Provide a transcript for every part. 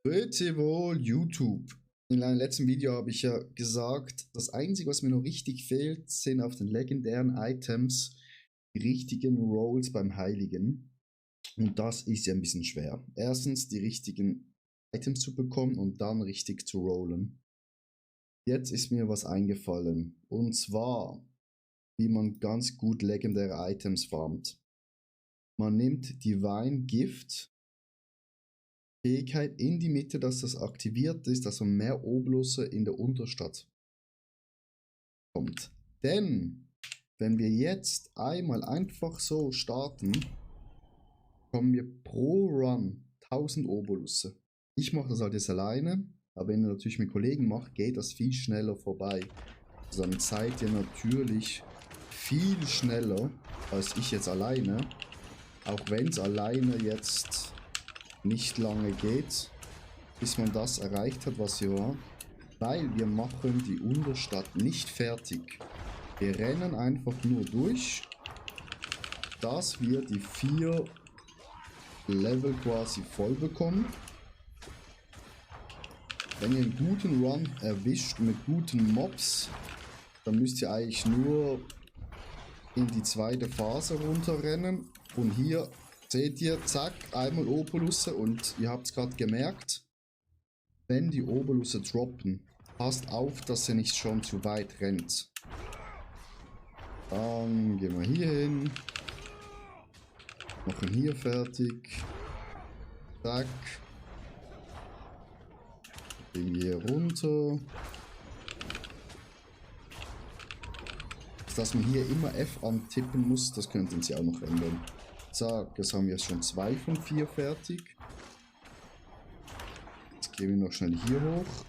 Grüezi wohl, YouTube. In einem letzten Video habe ich ja gesagt, das Einzige, was mir noch richtig fehlt, sind auf den legendären Items die richtigen Rolls beim Heiligen. Und das ist ja ein bisschen schwer. Erstens die richtigen Items zu bekommen und dann richtig zu rollen. Jetzt ist mir was eingefallen. Und zwar, wie man ganz gut legendäre Items farmt. Man nimmt Divine Gift Fähigkeit in die Mitte, dass das aktiviert ist, dass man mehr Oblusse in der Unterstadt kommt. Denn, wenn wir jetzt einmal einfach so starten, kommen wir pro Run 1000 Obolusse. Ich mache das halt jetzt alleine, aber wenn ihr natürlich mit Kollegen macht, geht das viel schneller vorbei. Also dann seid ihr natürlich viel schneller als ich jetzt alleine. Auch wenn es alleine jetzt nicht lange geht, bis man das erreicht hat, was wir war, weil wir machen die Unterstadt nicht fertig. Wir rennen einfach nur durch, dass wir die 4 Level quasi voll bekommen. Wenn ihr einen guten Run erwischt mit guten Mobs, dann müsst ihr eigentlich nur in die zweite Phase runterrennen. Und hier seht ihr, zack, einmal Obolusse und ihr habt es gerade gemerkt, wenn die Obolusse droppen, passt auf, dass ihr nicht schon zu weit rennt. Dann gehen wir hier hin. Machen hier fertig. Zack. Gehen wir hier runter. Dass man hier immer F antippen muss, das könnten sie auch noch ändern. Zack, jetzt haben wir schon 2 von 4 fertig. Jetzt gehen wir noch schnell hier hoch.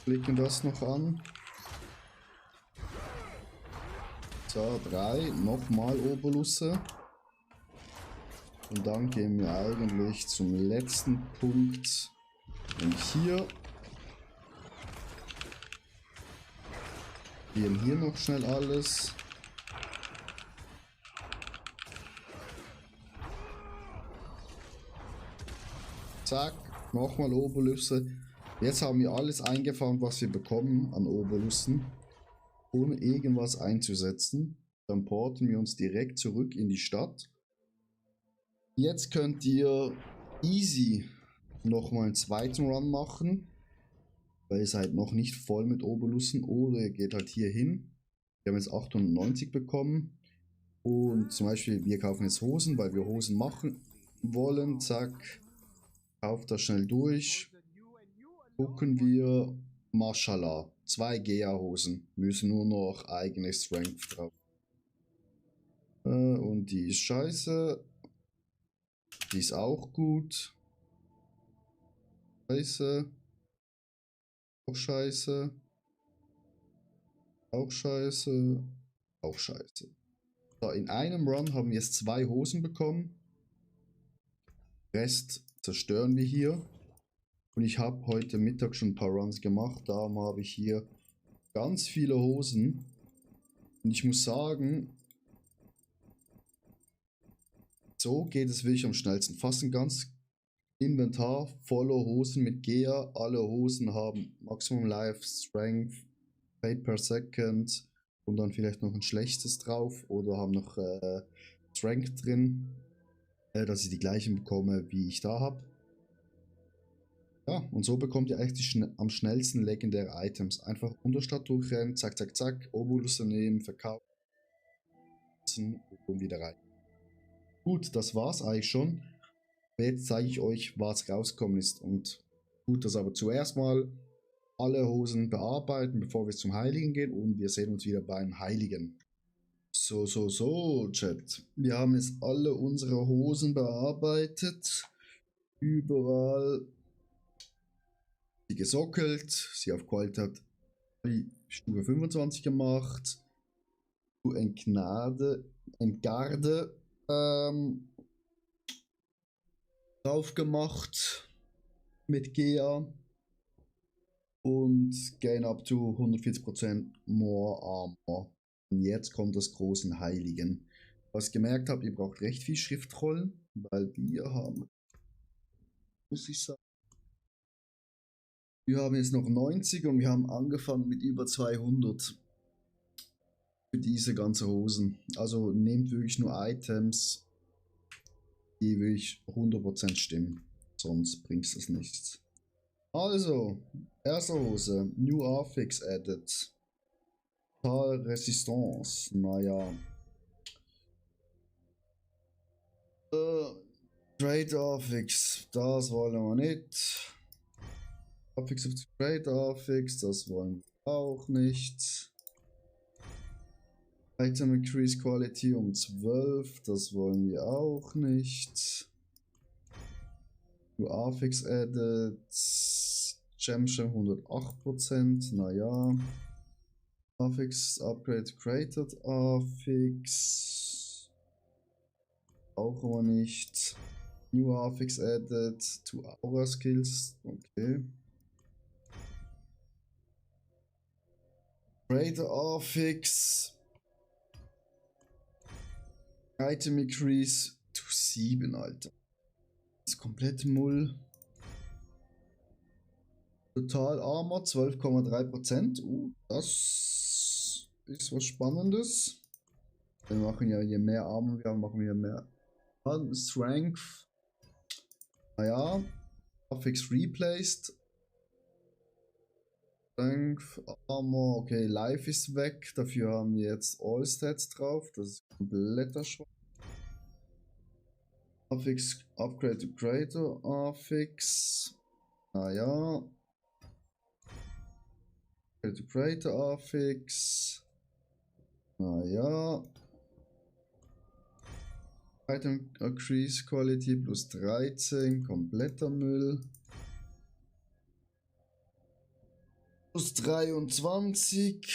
Klicken das noch an. So, 3, nochmal Obolusse. Und dann gehen wir eigentlich zum letzten Punkt. Und hier. Wir haben hier noch schnell alles. Zack, nochmal Obolusse. Jetzt haben wir alles eingefahren, was wir bekommen an Obolussen, ohne irgendwas einzusetzen. Dann porten wir uns direkt zurück in die Stadt. Jetzt könnt ihr easy nochmal einen zweiten Run machen, weil ihr seid noch nicht voll mit Obolussen, oder ihr geht halt hier hin. Wir haben jetzt 890 bekommen und zum Beispiel wir kaufen jetzt Hosen, weil wir Hosen machen wollen. Zack, kauft das schnell durch. Gucken wir, Mashallah, 2 Gea-Hosen, müssen nur noch eigene Strength drauf. Und die ist scheiße. Die ist auch gut. Scheiße. Auch scheiße. Auch scheiße. Auch scheiße. So, in einem Run haben wir jetzt 2 Hosen bekommen. Rest zerstören wir hier. Und ich habe heute Mittag schon ein paar Runs gemacht. Darum habe ich hier ganz viele Hosen. Und ich muss sagen, so geht es wirklich am schnellsten. Fast ein ganz Inventar voller Hosen mit Gea. Alle Hosen haben Maximum Life, Strength, Fate per Second und dann vielleicht noch ein schlechtes drauf oder haben noch Strength drin, dass ich die gleichen bekomme, wie ich da habe. Ja, und so bekommt ihr eigentlich am schnellsten legendäre Items. Einfach Unterstadt durchrennen, zack, zack, zack, Obolusse nehmen, verkaufen und wieder rein. Gut, das war's eigentlich schon. Jetzt zeige ich euch, was rausgekommen ist, und tut das aber zuerst mal alle Hosen bearbeiten, bevor wir zum Heiligen gehen, und wir sehen uns wieder beim Heiligen. So, Chat. Wir haben jetzt alle unsere Hosen bearbeitet. Überall sie gesockelt, sie auf Qualität Stufe 25 gemacht, zu Entgarde drauf gemacht mit Gea und gain up to 140% more armor. Und jetzt kommt das große Heiligen. Was ich gemerkt habe, ihr braucht recht viel Schriftrollen, weil wir haben muss ich sagen. Wir haben jetzt noch 90 und wir haben angefangen mit über 200 für diese ganze Hosen. Also nehmt wirklich nur Items, die wirklich 100% stimmen. Sonst bringt es nichts. Also, erste Hose. New Affix added. Total Resistance. Naja. Trade Affix. Das wollen wir nicht. Affix of Trade Affix. Das wollen wir auch nicht. Item Increase Quality um 12. Das wollen wir auch nicht. New Affix added. Gemsham 108%. Naja. Affix Upgrade Created Affix. Auch aber nicht. New Affix added to Aura Skills. Okay. Trader Affix. Item Increase to 7, Alter. Das ist komplett Mull. Total Armor 12,3%. Das ist was Spannendes. Wir machen ja, je mehr Armor wir haben, machen wir mehr Strength. Naja. Affix replaced. Strength, Armor, okay, Life ist weg. Dafür haben wir jetzt All Stats drauf. Das ist kompletter Schrott. Affix Upgrade to Creator Affix. Naja. Upgrade to Creator Affix. Naja. Item Increase Quality plus 13. Kompletter Müll. Plus 23.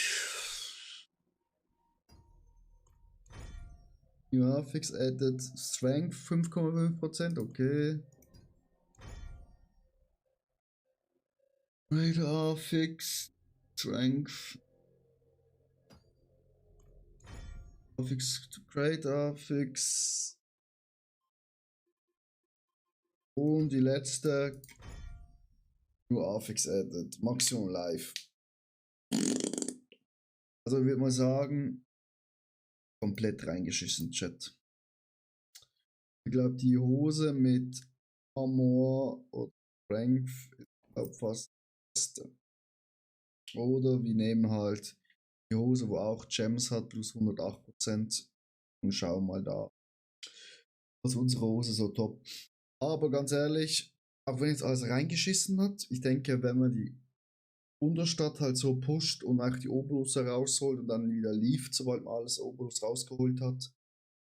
New Affix added Strength 5,5%, okay. Greater Affix Strength. Affix to Greater Affix. Und die letzte. New Affix added. Maximum Life. Also würde man sagen, komplett reingeschissen, Chat. Ich glaube, die Hose mit Armor oder Strength ist glaub, fast das Beste. Oder wir nehmen halt die Hose, wo auch Gems hat, plus 108% und schauen mal da, was unsere Hose so top. Aber ganz ehrlich, auch wenn jetzt alles reingeschissen hat, ich denke, wenn man die Unterstadt halt so pusht und auch die Obolus rausholt und dann wieder lieft, sobald man alles Obolus rausgeholt hat,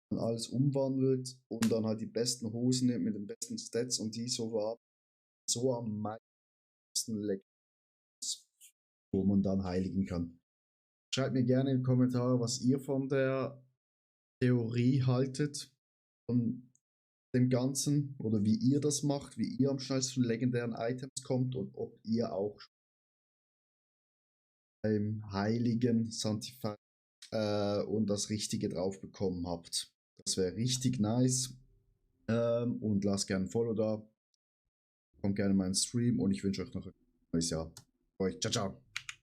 dann alles umwandelt und dann halt die besten Hosen nimmt mit den besten Stats und die so war, so am meisten lecker, wo man dann heiligen kann. Schreibt mir gerne in die Kommentare, was ihr von der Theorie haltet, von dem Ganzen oder wie ihr das macht, wie ihr am schnellsten von legendären Items kommt und ob ihr auch beim heiligen Sanctify und das Richtige drauf bekommen habt. Das wäre richtig nice. Und lasst gerne ein Follow da. Kommt gerne in meinen Stream und ich wünsche euch noch ein neues Jahr. Ciao, ciao.